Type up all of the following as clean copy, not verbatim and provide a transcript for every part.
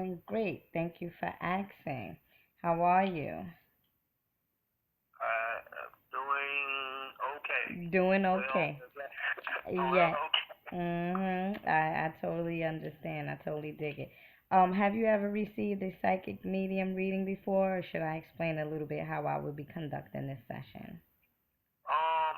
doing great. Thank you for asking. How are you? Doing okay. Doing Well, okay. well, Yeah. okay. I totally understand. I totally dig it. Have you ever received a psychic medium reading before, or should I explain a little bit how I will be conducting this session? I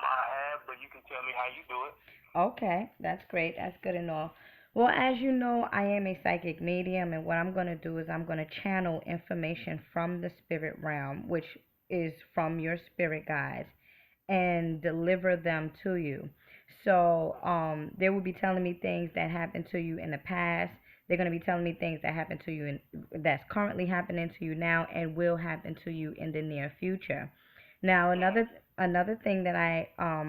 have, but you can tell me how you do it. Okay, that's great. That's good and all. Well, as you know, I am a psychic medium, and what I'm going to do is I'm going to channel information from the spirit realm, which is from your spirit guides, and deliver them to you. So, they will be telling me things that happened to you in the past. They're going to be telling me things that happened to you that's currently happening to you now and will happen to you in the near future. Now, another thing that I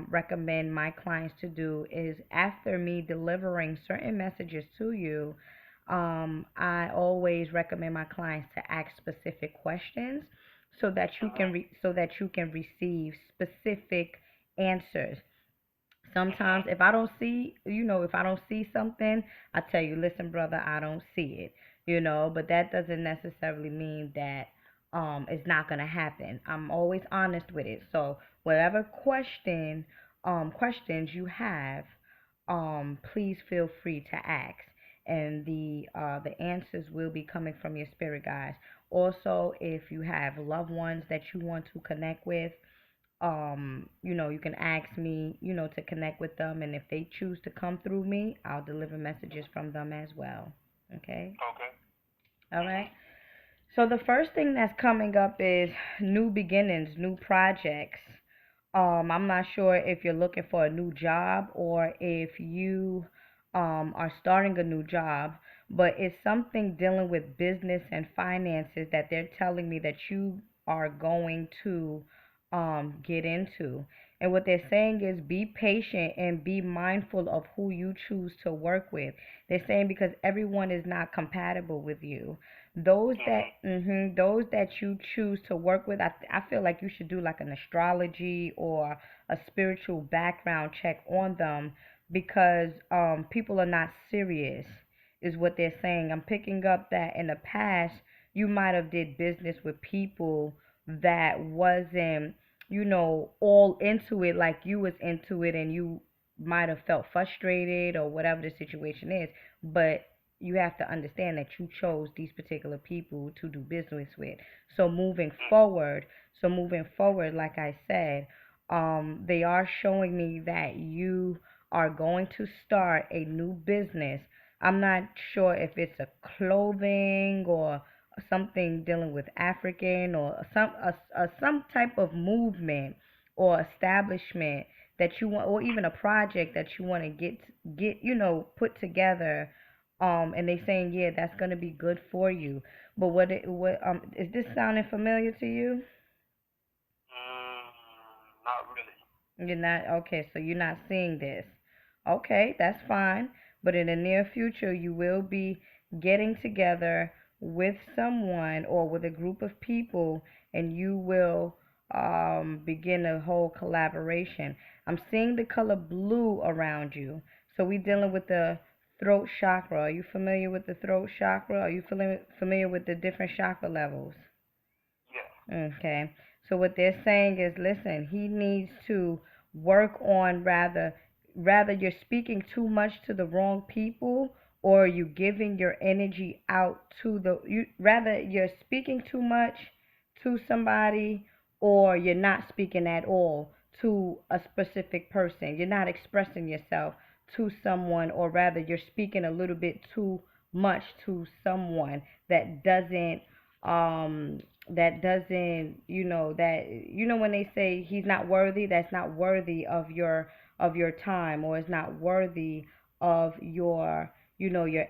recommend my clients to do is after me delivering certain messages to you, I always recommend my clients to ask specific questions so that you can receive specific answers. Sometimes if I don't see something, I tell you, listen, brother, I don't see it, but that doesn't necessarily mean that it's not gonna happen. I'm always honest with it. So whatever questions you have, please feel free to ask. And the answers will be coming from your spirit guides. Also, if you have loved ones that you want to connect with, you can ask me, to connect with them, and if they choose to come through me, I'll deliver messages from them as well. Okay? Okay. All right. So the first thing that's coming up is new beginnings, new projects. I'm not sure if you're looking for a new job or if you are starting a new job, but it's something dealing with business and finances that they're telling me that you are going to get into. And what they're saying is be patient and be mindful of who you choose to work with. They're saying because everyone is not compatible with you. Those that you choose to work with, I feel like you should do like an astrology or a spiritual background check on them because people are not serious, is what they're saying. I'm picking up that in the past you might have did business with people that wasn't, all into it like you was into it, and you might have felt frustrated or whatever the situation is, but you have to understand that you chose these particular people to do business with. So moving forward, like I said, they are showing me that you are going to start a new business. I'm not sure if it's a clothing or something dealing with African or some type of movement or establishment that you want, or even a project that you want to get put together. And they saying, yeah, that's gonna be good for you. But what is this sounding familiar to you? Mm, not really. You're not okay, so you're not seeing this. Okay, that's fine. But in the near future, you will be getting together with someone or with a group of people, and you will begin a whole collaboration. I'm seeing the color blue around you. So we dealing with the throat chakra. Are you familiar with the throat chakra? Are you familiar with the different chakra levels? Yes. Okay. So what they're saying is, listen, he needs to work on rather you're speaking too much to the wrong people, or you giving your energy out to the you rather you're speaking too much to somebody, or you're not speaking at all to a specific person. You're not expressing yourself to someone, or rather you're speaking a little bit too much to someone that doesn't um when they say he's not worthy, that's not worthy of your time, or is not worthy of your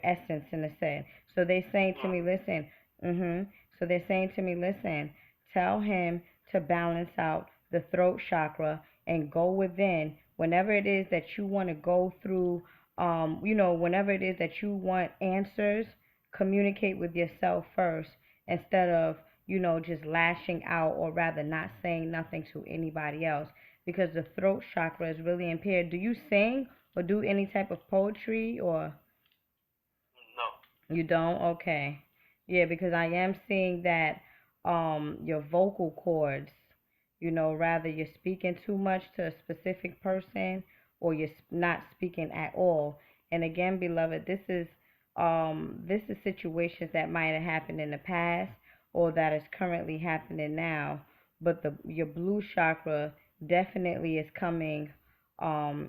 essence in a sense. So they're saying to me, listen, mhm. So they're saying to me, listen, tell him to balance out the throat chakra and go within whenever it is that you want to go through whenever it is that you want answers, communicate with yourself first instead of just lashing out, or rather not saying nothing to anybody else, because the throat chakra is really impaired. Do you sing or do any type of poetry, or No. you don't? Okay. Yeah, because I am seeing that your vocal cords, rather you're speaking too much to a specific person or you're not speaking at all. And again, beloved, this is situations that might have happened in the past or that is currently happening now. But the your blue chakra definitely is coming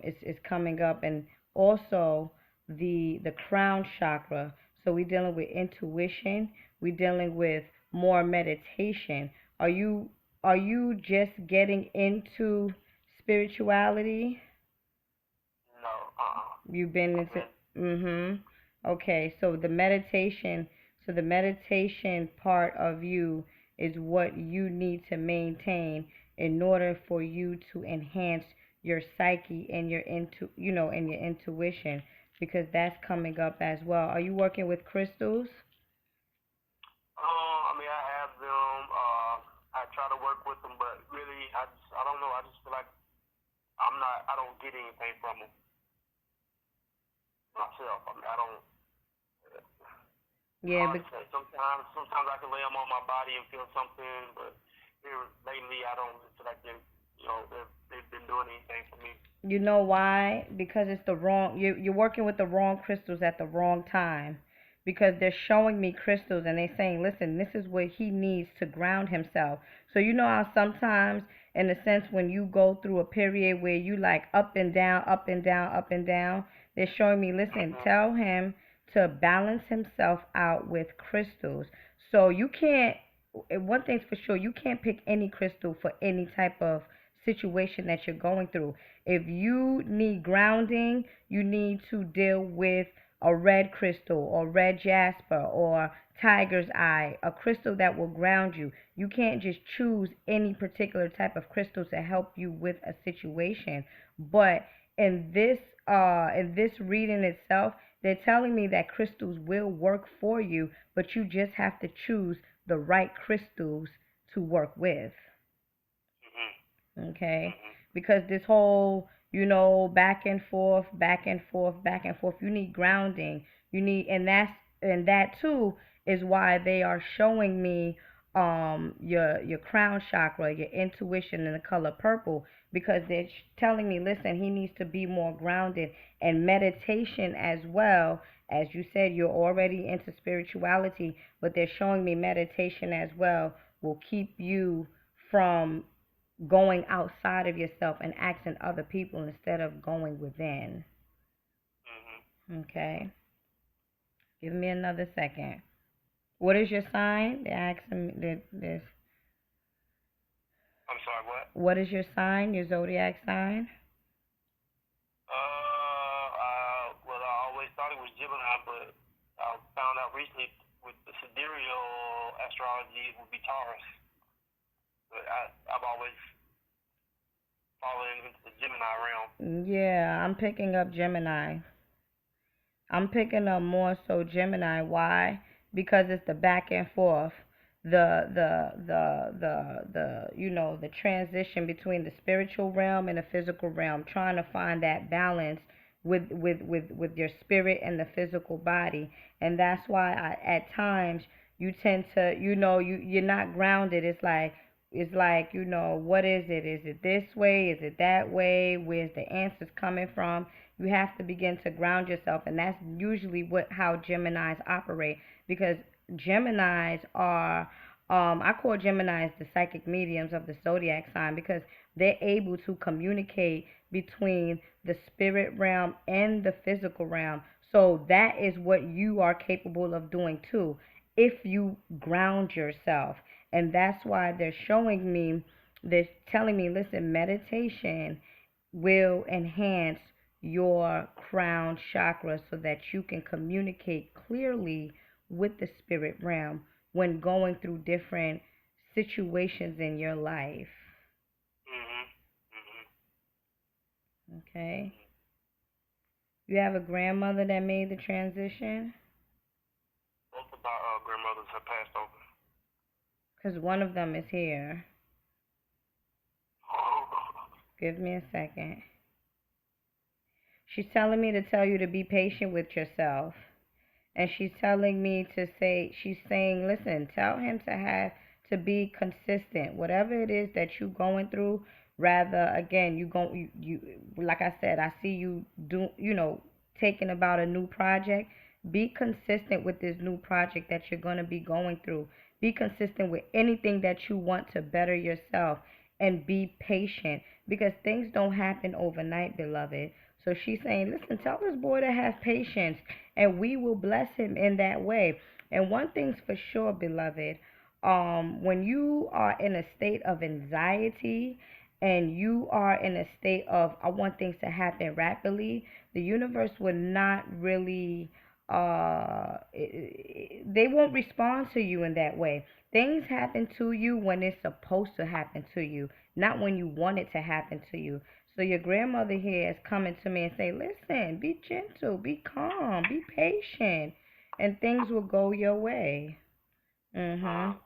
is coming up, and also the crown chakra. So we're dealing with intuition, we're dealing with more meditation. Are you just getting into spirituality? No, You've been I've into been. mhm. Okay, so the meditation part of you is what you need to maintain in order for you to enhance your psyche and and your intuition, because that's coming up as well. Are you working with crystals? I mean, I have them. I try to work with them, but really, I don't know. I just feel like I'm not. I don't get anything from them myself. I mean, I don't. It's Yeah, hard but to say. Sometimes I can lay them on my body and feel something, but here lately, I don't feel like they've been doing anything for me. you know why? Because it's the wrong. You're working with the wrong crystals at the wrong time. Because they're showing me crystals and they're saying, listen, this is what he needs to ground himself. So you know how sometimes, in a sense, when you go through a period where you like up and down, up and down, up and down, they're showing me, listen, Mhm. tell him to balance himself out with crystals. So you can't. One thing's for sure, you can't pick any crystal for any type of situation that you're going through. If you need grounding, you need to deal with a red crystal or red jasper or tiger's eye, a crystal that will ground you. You can't just choose any particular type of crystal to help you with a situation. But in this reading itself, they're telling me that crystals will work for you, but you just have to choose the right crystals to work with. Mhm. Okay, Mhm. because this whole back and forth, back and forth, back and forth, you need grounding. You need, and that too is why they are showing me your crown chakra, your intuition in the color purple, because they're telling me, listen, he needs to be more grounded, and meditation as well. As you said, you're already into spirituality, but they're showing me meditation as well will keep you from going outside of yourself and asking other people instead of going within. Mhm. Okay? Give me another second. What is your sign? They're asking me this. I'm sorry. What? What is your sign? Your zodiac sign? Well, I always thought it was Gemini, but I found out recently with the sidereal astrology it would be Taurus. But I've always fallen into the Gemini realm. Yeah, I'm picking up Gemini. I'm picking up more so Gemini. Why? Because it's the back and forth, the transition between the spiritual realm and the physical realm, trying to find that balance with your spirit and the physical body. And that's why at times you tend to, you're not grounded. It's like, what is it? Is it this way? Is it that way? Where's the answers coming from? You have to begin to ground yourself, and that's usually how Geminis operate, because Geminis are I call Geminis the psychic mediums of the zodiac sign, because they're able to communicate between the spirit realm and the physical realm. So that is what you are capable of doing too, if you ground yourself. And that's why they're telling me, listen, meditation will enhance your crown chakra so that you can communicate clearly with the spirit realm when going through different situations in your life. Mhm. Mhm. Okay? You have a grandmother that made the transition? Both of my grandmothers have passed over. Because one of them is here. Give me a second. She's telling me to tell you to be patient with yourself. And she's telling me to say, she's saying, listen, tell him to have to be consistent, whatever it is that you going through. Rather, again, you like I said, I see you do, taking about a new project. Be consistent with this new project that you're going to be going through. Be consistent with anything that you want to better yourself, and be patient, because things don't happen overnight, beloved. So she's saying, listen, tell this boy to have patience, and we will bless him in that way. And one thing's for sure, beloved, when you are in a state of anxiety and you are in a state of I want things to happen rapidly, the universe would not really they won't respond to you in that way. Things happen to you when it's supposed to happen to you, not when you want it to happen to you. So your grandmother here is coming to me and say, listen, be gentle, be calm, be patient, and things will go your way. Mhm.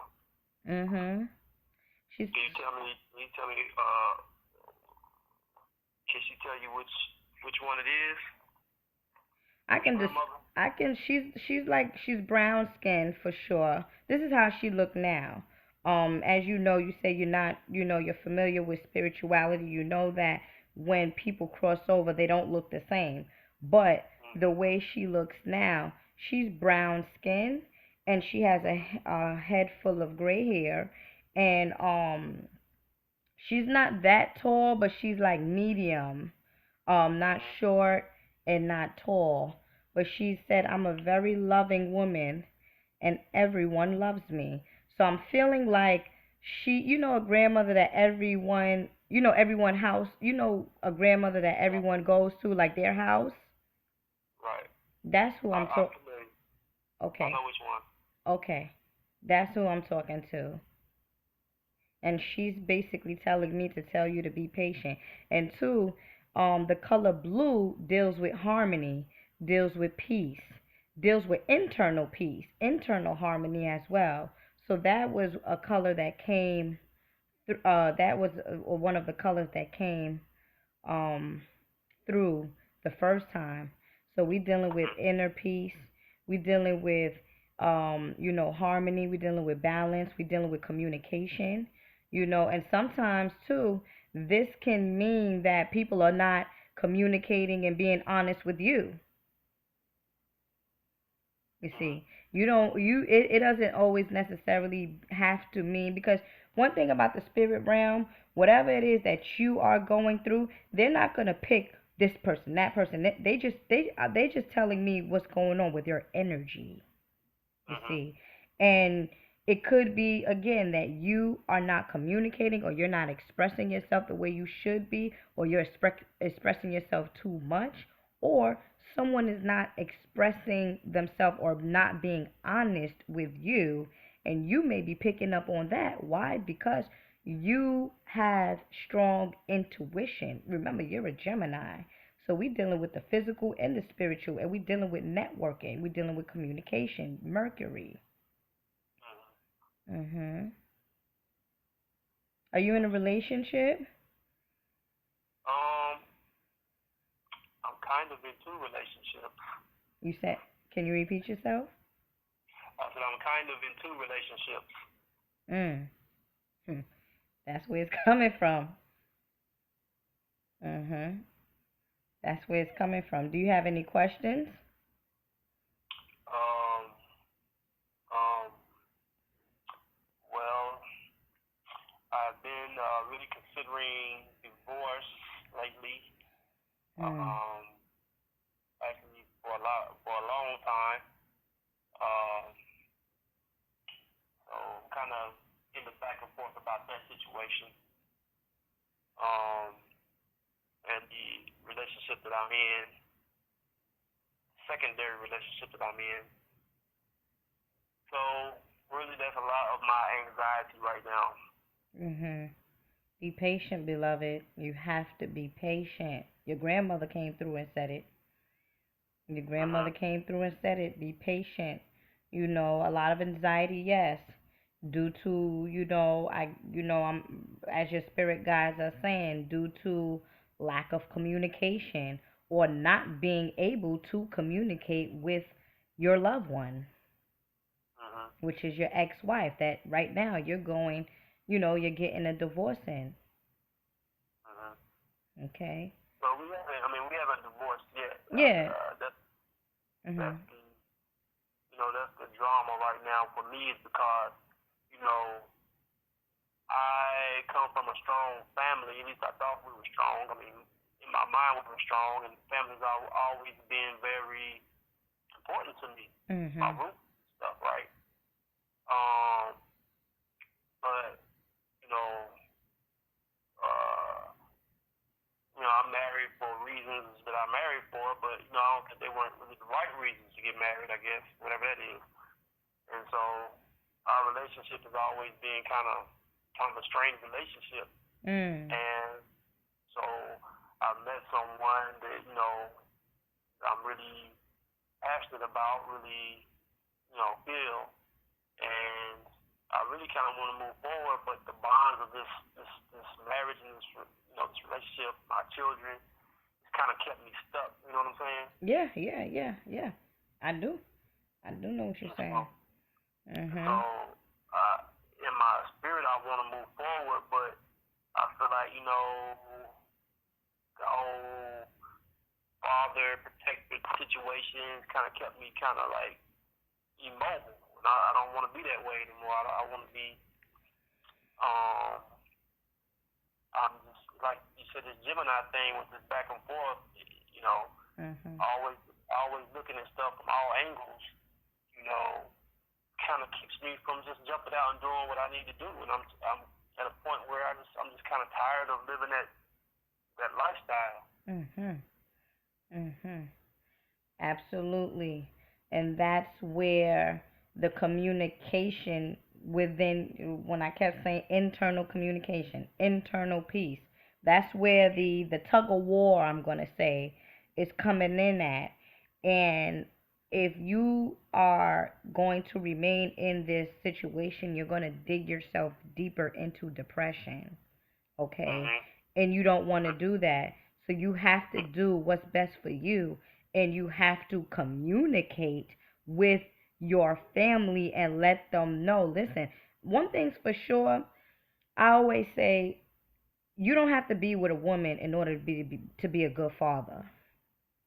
Mhm. She's Can she tell you which one it is? I Which can just grandmother? I can she's like she's brown skinned for sure. This is how she look now. As you know, you say you're not, you're familiar with spirituality. You know that when people cross over, they don't look the same. But the way she looks now, she's brown skinned, and she has a head full of gray hair, and she's not that tall, but she's like medium, not short and not tall. But she said, I'm a very loving woman and everyone loves me. So I'm feeling like she, a grandmother that everyone, everyone house, a grandmother that everyone goes to, like their house. Right. That's who I'm I'm talking. familiar. I Okay, know which one. okay, that's who I'm talking to. And she's basically telling me to tell you to be patient. And two, the color blue deals with harmony, deals with peace, deals with internal peace, internal harmony as well. So that was a color that came that was one of the colors that came um through the first time. So we dealing with inner peace. We dealing with harmony. We dealing with balance. We dealing with communication. And sometimes too, this can mean that people are not communicating and being honest with you. You see, you don't you it doesn't always necessarily have to mean, because one thing about the spirit realm, whatever it is that you are going through, they're not gonna pick this person, that person. They just telling me what's going on with your energy. You see, and it could be again that you are not communicating, or you're not expressing yourself the way you should be, or you're expressing yourself too much, or someone is not expressing themselves or not being honest with you, and you may be picking up on that. Why? Because you have strong intuition. Remember, you're a Gemini. So we dealing with the physical and the spiritual, and we dealing with networking. We dealing with communication. Mercury. Mhm. Are you in a relationship? Um, I'm kind of into relationships. You said. Can you repeat yourself? I said I'm kind of into relationships. Mm. Hmm. That's where it's coming from. Mhm. That's where it's coming from. Do you have any questions? Um, um, well, I've been really considering divorce lately. Mm. Um, actually for a long time. Um, so I'm kind of in the back and forth about that situation. Um, and the relationship that I'm in, secondary relationship that I'm in. So really, that's a lot of my anxiety right now. Mhm. Be patient, beloved. You have to be patient. Your grandmother came through and said it. Your grandmother Mhm. came through and said it. Be patient. A lot of anxiety, yes, due to, I'm as your spirit guides are saying, due to lack of communication, or not being able to communicate with your loved one, Mhm. which is your ex-wife that right now you're going, you're getting a divorce in. Mhm. Okay. So we haven't. I mean, we haven't divorced yet. Yeah. That's Mhm. the that's the drama right now for me is because you know I come from a strong family. At least I thought we were strong. I mean, in my mind we were strong, and family's always been very important to me. My Mhm. roots stuff, right? Um, but you know, uh, I'm married for reasons that I'm married for, but I don't think they weren't really the right reasons to get married. I guess whatever that is, and so our relationship has always been kind of a strained relationship, Mm. and so I met someone that I'm really passionate about, really feel, and I really kind of want to move forward, but the bonds of this marriage and this relationship, my children, it's kind of kept me stuck. You know what I'm saying? Yeah, yeah, yeah, yeah. I do. I do know what you're And so, saying. and so Mhm. in my spirit, I want to move forward, but I feel like the whole father protected situation kind of kept me kind of like immobile. And I don't want to be that way anymore. I want to be um I'm just like you said, this Gemini thing with this back and forth, you know, Mhm. always looking at stuff from all angles, you know, kind of keeps me from just jumping out and doing what I need to do. And I'm at a point where I'm just kind of tired of living that lifestyle. Mhm. Mhm. Absolutely. And that's where the communication within, when I kept saying internal communication, internal peace, that's where the tug of war, I'm going to say, is coming in at. And if you are going to remain in this situation, you're going to dig yourself deeper into depression. Okay? Mhm. And you don't want to do that. So you have to do what's best for you, and you have to communicate with your family and let them know. Listen, one thing's for sure, I always say you don't have to be with a woman in order to be a good father.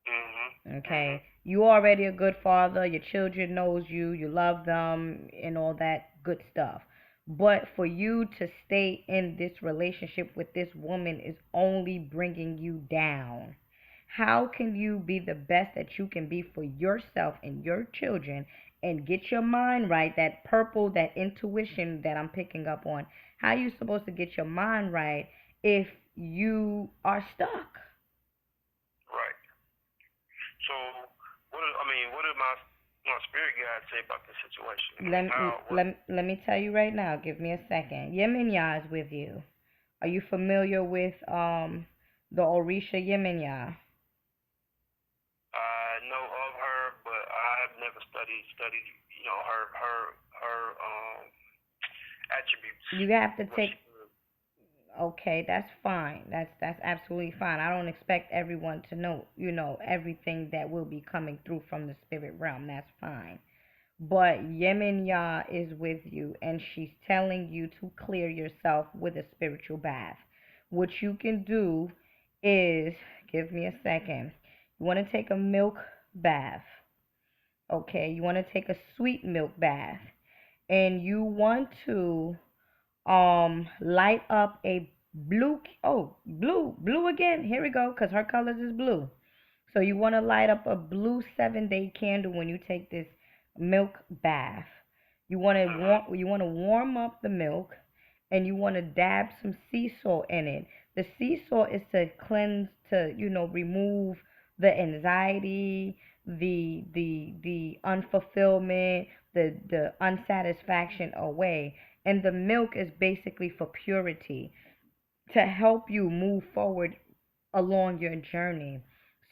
Mhm. Mhm. Okay, you already a good father, your children knows you, you love them and all that good stuff. But for you to stay in this relationship with this woman is only bringing you down. How can you be the best that you can be for yourself and your children and get your mind right, that purple, that intuition that I'm picking up on? How you supposed to get your mind right if you are stuck? Right. So what did my spirit guide say about this situation? I mean, Let, how what? let me tell you right now. Give me a second. Yeminya is with you. Are you familiar with the Orisha Yeminya? I know of her, but I have never studied her attributes. You have to What take. she did. Okay, that's fine. That's absolutely fine. I don't expect everyone to know, everything that will be coming through from the spirit realm. That's fine. But Yeminya is with you, and she's telling you to clear yourself with a spiritual bath. What you can do is, give me a second. You want to take a milk bath, okay? You want to take a sweet milk bath, and you want to light up a blue again. Here we go, cuz her colors is blue. So you want to light up a blue 7-day candle when you take this milk bath. Mhm. You want to warm up the milk, and you want to dab some sea salt in it. The sea salt is to cleanse, to remove the anxiety, the unfulfillment, the unsatisfaction away. And the milk is basically for purity, to help you move forward along your journey.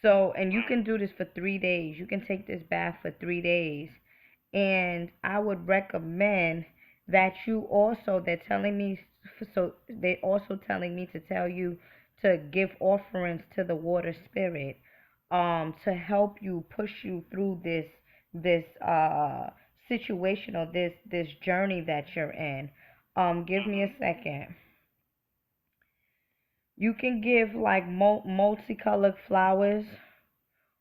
So, and you can Mhm. do this for 3 days. You can take this bath for 3 days. And I would recommend that you also, they're also telling me to tell you to give offerings to the water spirit, to help you push you through this situation or this journey that you're in. Give me a second. You can give like multicolored flowers,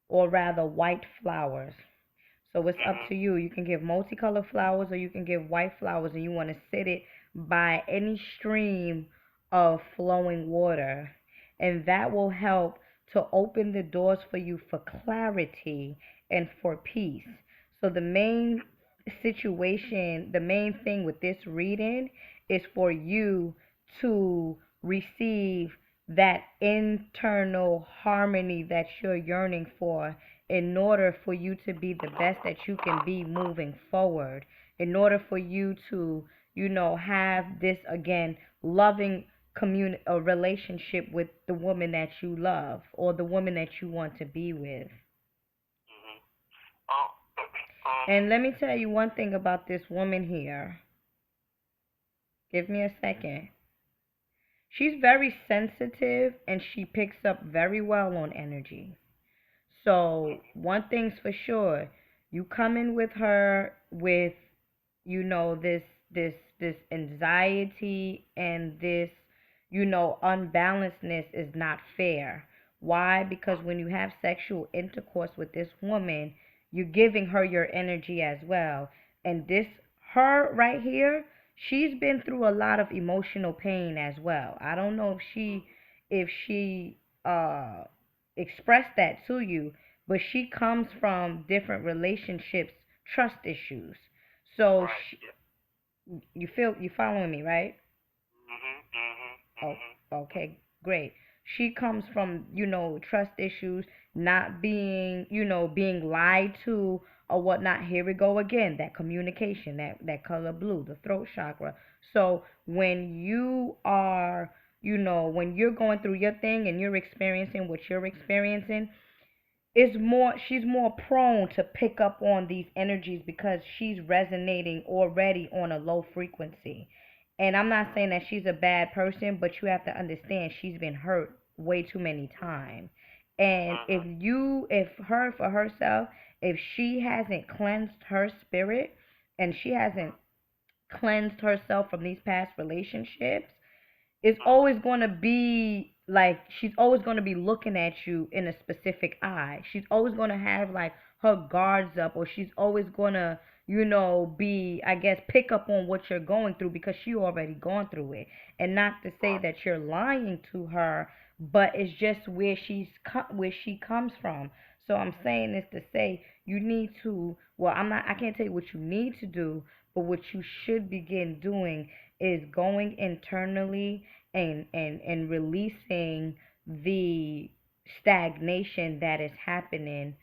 or rather white flowers. So it's up to you. You can give multicolored flowers or you can give white flowers, and you want to sit it by any stream of flowing water. And that will help to open the doors for you for clarity and for peace. So the main situation, the main thing with this reading is for you to receive that internal harmony that you're yearning for, in order for you to be the best that you can be moving forward, in order for you to, have this again loving a relationship with the woman that you love or the woman that you want to be with. Mhm. Uh, And let me tell you one thing about this woman here. Give me a second. She's very sensitive and she picks up very well on energy. So one thing's for sure, you come in with her with, this anxiety and this, unbalancedness is not fair. Why? Because when you have sexual intercourse with this woman, you're giving her your energy as well. And this her right here, she's been through a lot of emotional pain as well. I don't know if she uh expressed that to you, but she comes from different relationships, trust issues. So right. you following me, right? Mhm. Mhm. Oh, Mhm. okay, great. She comes from, trust issues, not being, being lied to or whatnot. Here we go again, that communication, that color blue, the throat chakra. So when you are, when you're going through your thing and you're experiencing what you're experiencing, she's more prone to pick up on these energies because she's resonating already on a low frequency. And I'm not saying that she's a bad person, but you have to understand she's been hurt way too many times. And if her for herself, if she hasn't cleansed her spirit and she hasn't cleansed herself from these past relationships, it's always going to be like she's always going to be looking at you in a specific eye. She's always going to have like her guards up, or she's always going to, be, I guess, pick up on what you're going through because she already gone through it. And not to say that you're lying to her, but it's just where she comes from. So I'm saying this to say you need to, well, I can't tell you what you need to do, but what you should begin doing is going internally and releasing the stagnation that is happening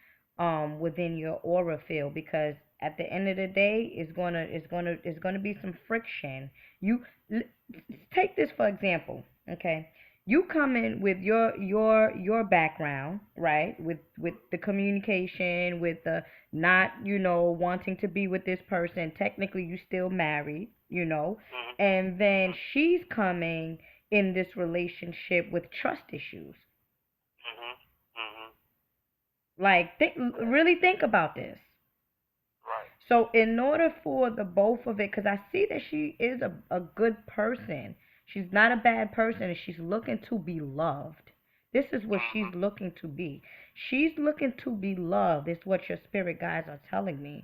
within your aura field, because at the end of the day it's gonna be some friction. You take this for example, okay? You come in with your background, right? With the communication, with the not, wanting to be with this person. Technically you still married, and then she's coming in this relationship with trust issues. Mhm. Mhm. Like, really think about this. Right. So in order for the both of it, because I see that she is a good person. She's not a bad person, and she's looking to be loved. This is what she's looking to be. She's looking to be loved. Is what your spirit guides are telling me.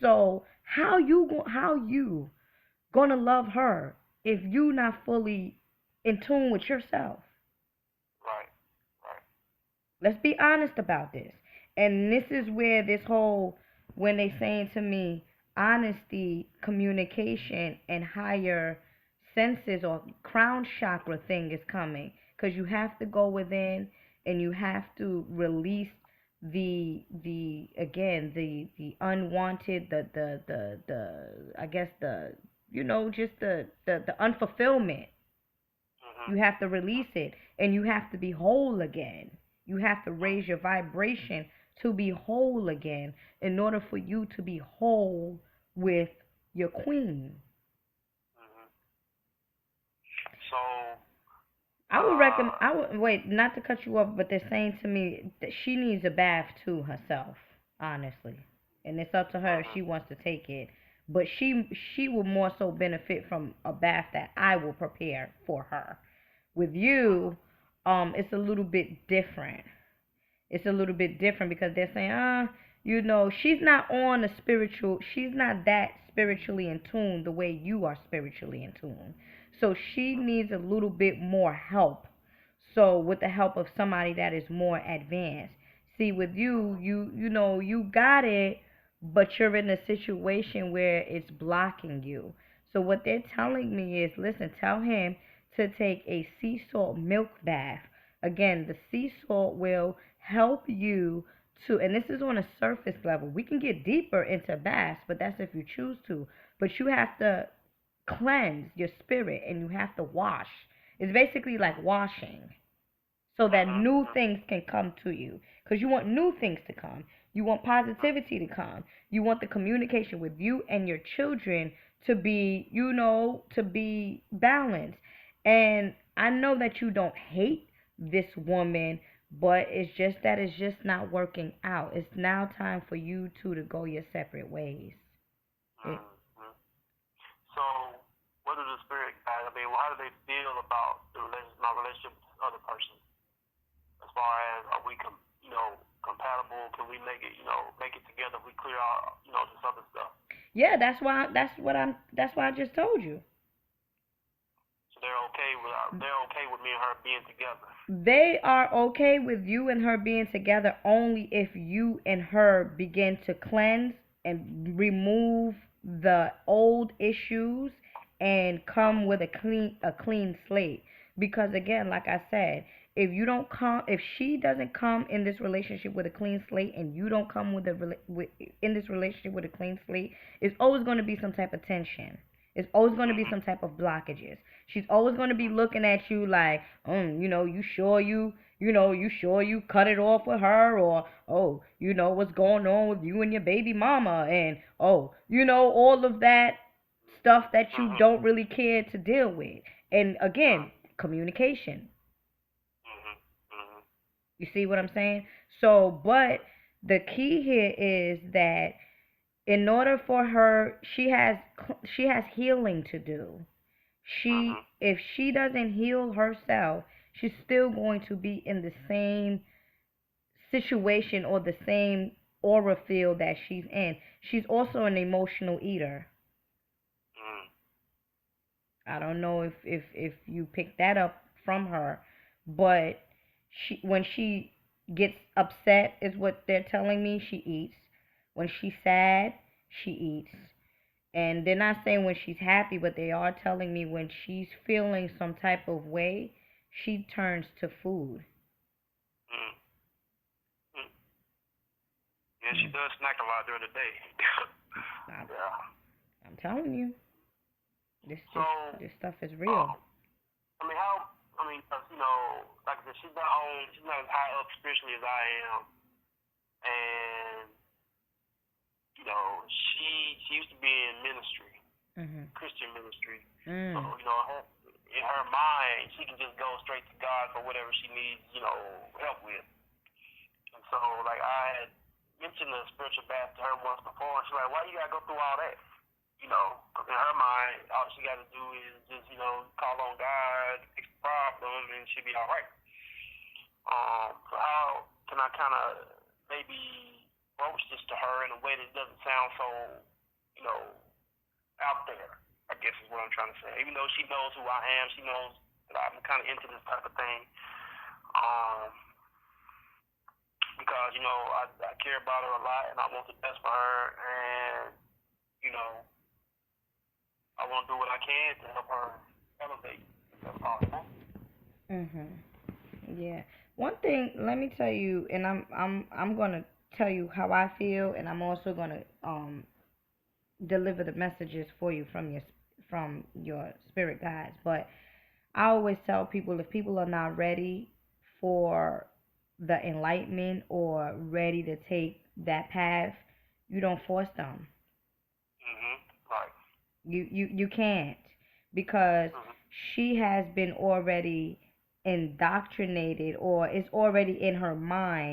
So how you gonna love her if you not fully in tune with yourself? Right. Right. Let's be honest about this. And this is where this whole, when they saying to me, honesty, communication, and higher senses or crown chakra thing is coming. Because you have to go within and you have to release the again the unwanted, the I guess the, just the unfulfillment. Mhm. You have to release it and you have to be whole again. You have to raise your vibration to be whole again in order for you to be whole with your queen. Mhm. So, I would wait, not to cut you off, but they're saying to me that she needs a bath too herself, honestly. and it's up to her if she wants to take it. But she will more so benefit from a bath that I will prepare for her. With you, it's a little bit different. It's a little bit different because they're saying, she's not on a spiritual, she's not that spiritually in tune the way you are spiritually in tune. So she needs a little bit more help. So with the help of somebody that is more advanced. See, with you, you got it, but you're in a situation where it's blocking you. So what they're telling me is, listen, tell him to take a sea salt milk bath. Again, the sea salt will help you to, and this is on a surface level. We can get deeper into baths, but that's if you choose to. But you have to cleanse your spirit and you have to wash. It's basically like washing so that new things can come to you. Because you want new things to come. You want positivity to come. You want the communication with you and your children to be, to be balanced. And I know that you don't hate this woman, but it's just that it's just not working out. It's now time for you two to go your separate ways. It, So, what do the spirit guides? I mean, how do they feel about my relationship with this other person? As far as are we, compatible? Can we make it, make it together? We clear out, this other stuff. yeah, that's why I just told you. So they're okay with me and her being together. They are okay with you and her being together only if you and her begin to cleanse and remove the old issues and come with a clean slate. Because again, like I said, if she doesn't come in this relationship with a clean slate and you don't come in this relationship with a clean slate, it's always going to be some type of tension. It's always going to be some type of blockages. She's always going to be looking at you like, you sure you cut it off with her, or, oh, what's going on with you and your baby mama, and, oh, all of that stuff that you don't really care to deal with. And again, communication. You see what I'm saying? So, but the key here is that in order for her, she has healing to do. If she doesn't heal herself, she's still going to be in the same situation or the same aura field that she's in. She's also an emotional eater. I don't know if you picked that up from her, but when she gets upset is what they're telling me, she eats. When she's sad, she eats. And they're not saying when she's happy, but they are telling me when she's feeling some type of way, she turns to food. Yeah, she does snack a lot during the day. Yeah. I'm telling you, this stuff is real. Cause, like I said, she's not as high up spiritually as I am, and she used to be in ministry, Christian ministry. So in her mind, she can just go straight to God for whatever she needs, help with. And so, like, I had mentioned the spiritual bath to her once before, and she's like, "Why you gotta go through all that?" Because in her mind, all she got to do is just, call on God, fix the problem, and she'll be all right. So how can I kind of maybe broach this to her in a way that doesn't sound so, out there, I guess is what I'm trying to say. Even though she knows who I am, she knows that I'm kind of into this type of thing. Because, I care about her a lot, and I want the best for her, and, I want to do what I can to help her elevate if that's possible. Yeah. One thing, let me tell you, and I'm gonna tell you how I feel, and I'm also gonna deliver the messages for you from your spirit guides. But I always tell people, if people are not ready for the enlightenment or ready to take that path, you don't force them. Right. You can't, because she has been already indoctrinated, or it's already in her mind